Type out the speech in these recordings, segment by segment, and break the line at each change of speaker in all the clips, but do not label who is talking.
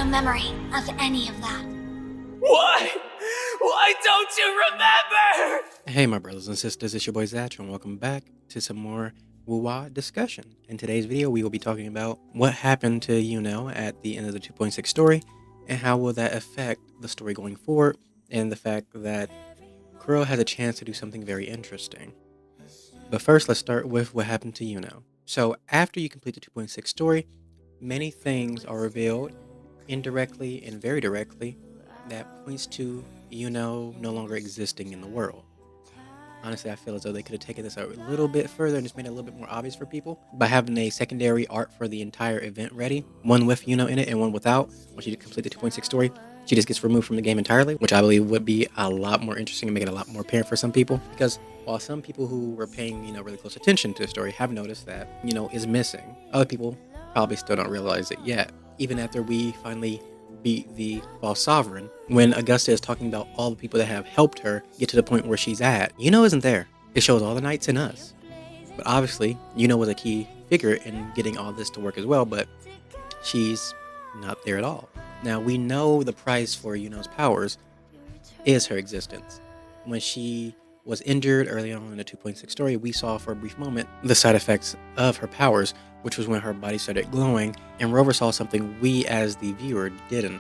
memory of any of that.
Why? Why don't you remember?
Hey, my brothers and sisters, it's your boy Zach, and welcome back to some more Wuwa discussion. In today's video, we will be talking about what happened to Yuno at the end of the 2.6 story, and how will that affect the story going forward, and the fact that Kuro has a chance to do something very interesting. But first, let's start with what happened to Yuno. So, after you complete the 2.6 story, many things are revealed, indirectly and very directly, that points to Yuno no longer existing in the world. Honestly, I feel as though they could have taken this a little bit further and just made it a little bit more obvious for people by having a secondary arc for the entire event ready, one with Yuno in it and one without. Once you complete the 2.6 story, she just gets removed from the game entirely, which I believe would be a lot more interesting and make it a lot more apparent for some people. Because while some people who were paying, really close attention to the story have noticed that Yuno is missing, other people probably still don't realize it yet. Even after we finally beat the false sovereign, when Augusta is talking about all the people that have helped her get to the point where she's at, Yuno isn't there. It shows all the knights and us. But obviously, Yuno was a key figure in getting all this to work as well, but she's not there at all. Now, we know the price for Yuno's powers is her existence. When she was injured early on in the 2.6 story, we saw for a brief moment the side effects of her powers, which was when her body started glowing, and Rover saw something we as the viewer didn't,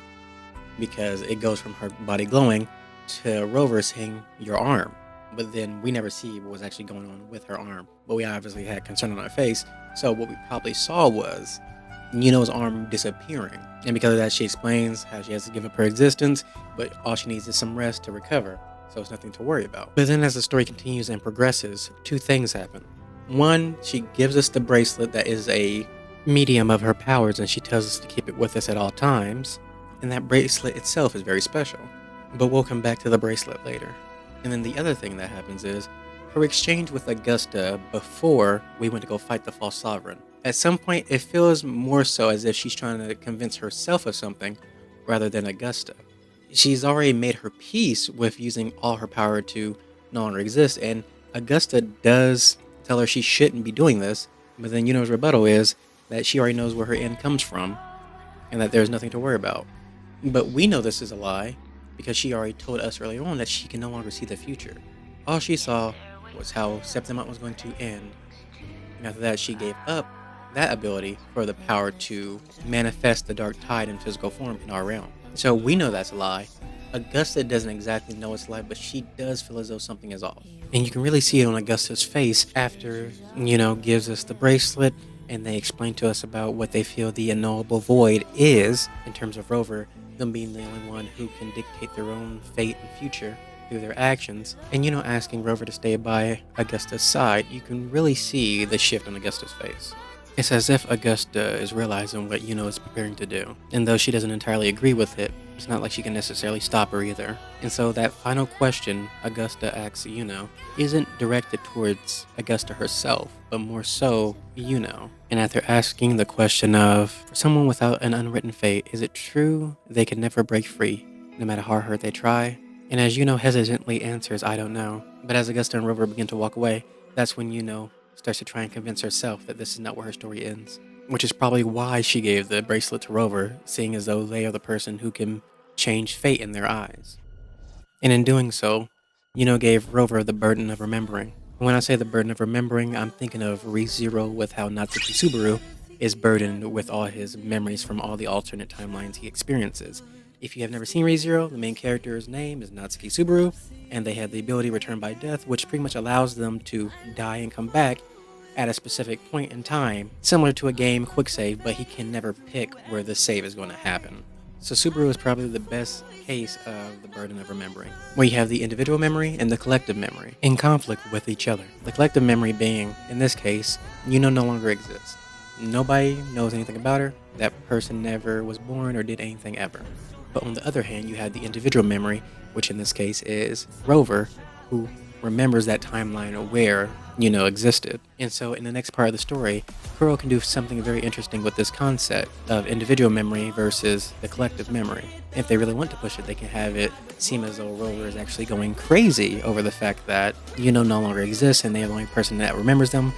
because it goes from her body glowing to Rover seeing your arm, but then we never see what was actually going on with her arm, but we obviously had concern on our face, so what we probably saw was Yuno's arm disappearing, and because of that she explains how she has to give up her existence, but all she needs is some rest to recover, so it's nothing to worry about. But then as the story continues and progresses, two things happen. One, she gives us the bracelet that is a medium of her powers, and she tells us to keep it with us at all times. And that bracelet itself is very special. But we'll come back to the bracelet later. And then the other thing that happens is her exchange with Augusta before we went to go fight the false sovereign. At some point, it feels more so as if she's trying to convince herself of something rather than Augusta. She's already made her peace with using all her power to no longer exist, and Augusta does tell her she shouldn't be doing this, but then Yuno's rebuttal is that she already knows where her end comes from and that there's nothing to worry about. But we know this is a lie because she already told us earlier on that she can no longer see the future. All she saw was how Septimont was going to end, and after that she gave up that ability for the power to manifest the dark tide in physical form in our realm. So we know that's a lie. Augusta doesn't exactly know it's a lie, but she does feel as though something is off. And you can really see it on Augusta's face after, gives us the bracelet and they explain to us about what they feel the unknowable void is in terms of Rover, them being the only one who can dictate their own fate and future through their actions. And asking Rover to stay by Augusta's side, you can really see the shift on Augusta's face. It's as if Augusta is realizing what Yuno is preparing to do. And though she doesn't entirely agree with it, it's not like she can necessarily stop her either. And so that final question Augusta asks Yuno isn't directed towards Augusta herself, but more so Yuno. And after asking the question of, for someone without an unwritten fate, is it true they can never break free, no matter how hard they try? And as Yuno hesitantly answers, I don't know. But as Augusta and Rover begin to walk away, that's when Yuno starts to try and convince herself that this is not where her story ends. Which is probably why she gave the bracelet to Rover, seeing as though they are the person who can change fate in their eyes. And in doing so, Yuno gave Rover the burden of remembering. When I say the burden of remembering, I'm thinking of ReZero with how Natsuki Subaru is burdened with all his memories from all the alternate timelines he experiences. If you have never seen ReZero, the main character's name is Natsuki Subaru, and they have the ability Return by Death, which pretty much allows them to die and come back at a specific point in time, similar to a game quick save, but he can never pick where the save is going to happen. So Subaru is probably the best case of the burden of remembering, where you have the individual memory and the collective memory in conflict with each other. The collective memory being, in this case, Yuno no longer exists. Nobody knows anything about her. That person never was born or did anything ever. But on the other hand, you have the individual memory, which in this case is Rover, who remembers that timeline where Yuno existed. And so in the next part of the story, Kuro can do something very interesting with this concept of individual memory versus the collective memory. If they really want to push it, they can have it seem as though Rover is actually going crazy over the fact that Yuno no longer exists and they're the only person that remembers them.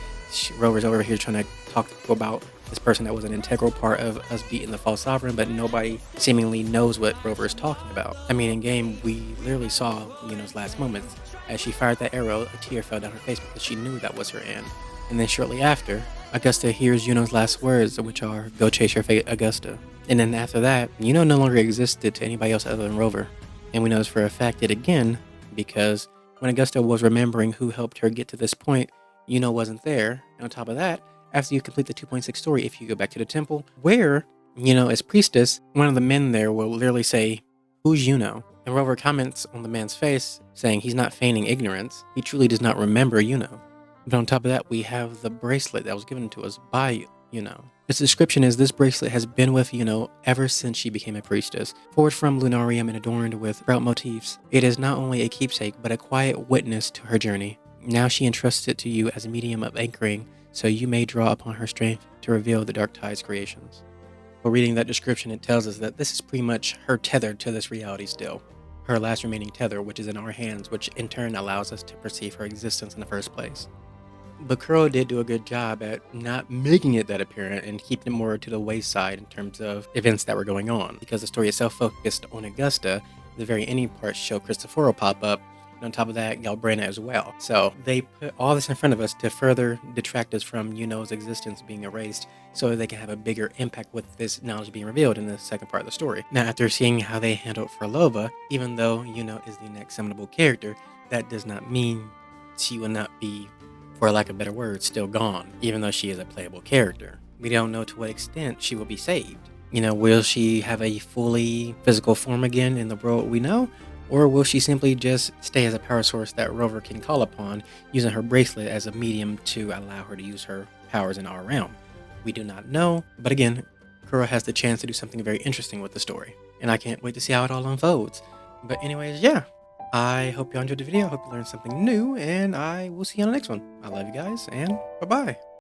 Rover's over here trying to talk about this person that was an integral part of us beating the false sovereign, but nobody seemingly knows what Rover is talking about. I mean, in game, we literally saw Yuno's last moments. As she fired that arrow, a tear fell down her face because she knew that was her end. And then shortly after, Augusta hears Yuno's last words, which are, "Go chase your fate, Augusta." And then after that, Yuno no longer existed to anybody else other than Rover. And we know this for a fact yet again, because when Augusta was remembering who helped her get to this point, Yuno wasn't there. And on top of that, after you complete the 2.6 story, if you go back to the temple, where Yuno is priestess, one of the men there will literally say, "Who's Yuno?" And Rover comments on the man's face, saying he's not feigning ignorance. He truly does not remember Yuno. But on top of that, we have the bracelet that was given to us by Yuno. Its description is, this bracelet has been with Yuno ever since she became a priestess, forged from lunarium and adorned with sprout motifs. It is not only a keepsake, but a quiet witness to her journey. Now she entrusts it to you as a medium of anchoring, so you may draw upon her strength to reveal the Dark Tide's creations. While reading that description, it tells us that this is pretty much her tether to this reality still. Her last remaining tether, which is in our hands, which in turn allows us to perceive her existence in the first place. But Kuro did do a good job at not making it that apparent and keeping it more to the wayside in terms of events that were going on, because the story itself focused on Augusta. The very ending parts show Cristoforo pop up, and on top of that, Galbrena as well. So they put all this in front of us to further detract us from Yuno's existence being erased, so that they can have a bigger impact with this knowledge being revealed in the second part of the story. Now, after seeing how they handled Frolova, even though Yuno is the next summonable character, that does not mean she will not be, for lack of better words, still gone, even though she is a playable character. We don't know to what extent she will be saved. Will she have a fully physical form again in the world we know? Or will she simply just stay as a power source that Rover can call upon, using her bracelet as a medium to allow her to use her powers in our realm? We do not know, but again, Kuro has the chance to do something very interesting with the story, and I can't wait to see how it all unfolds. But anyways, yeah. I hope you enjoyed the video. I hope you learned something new, and I will see you on the next one. I love you guys, and bye-bye.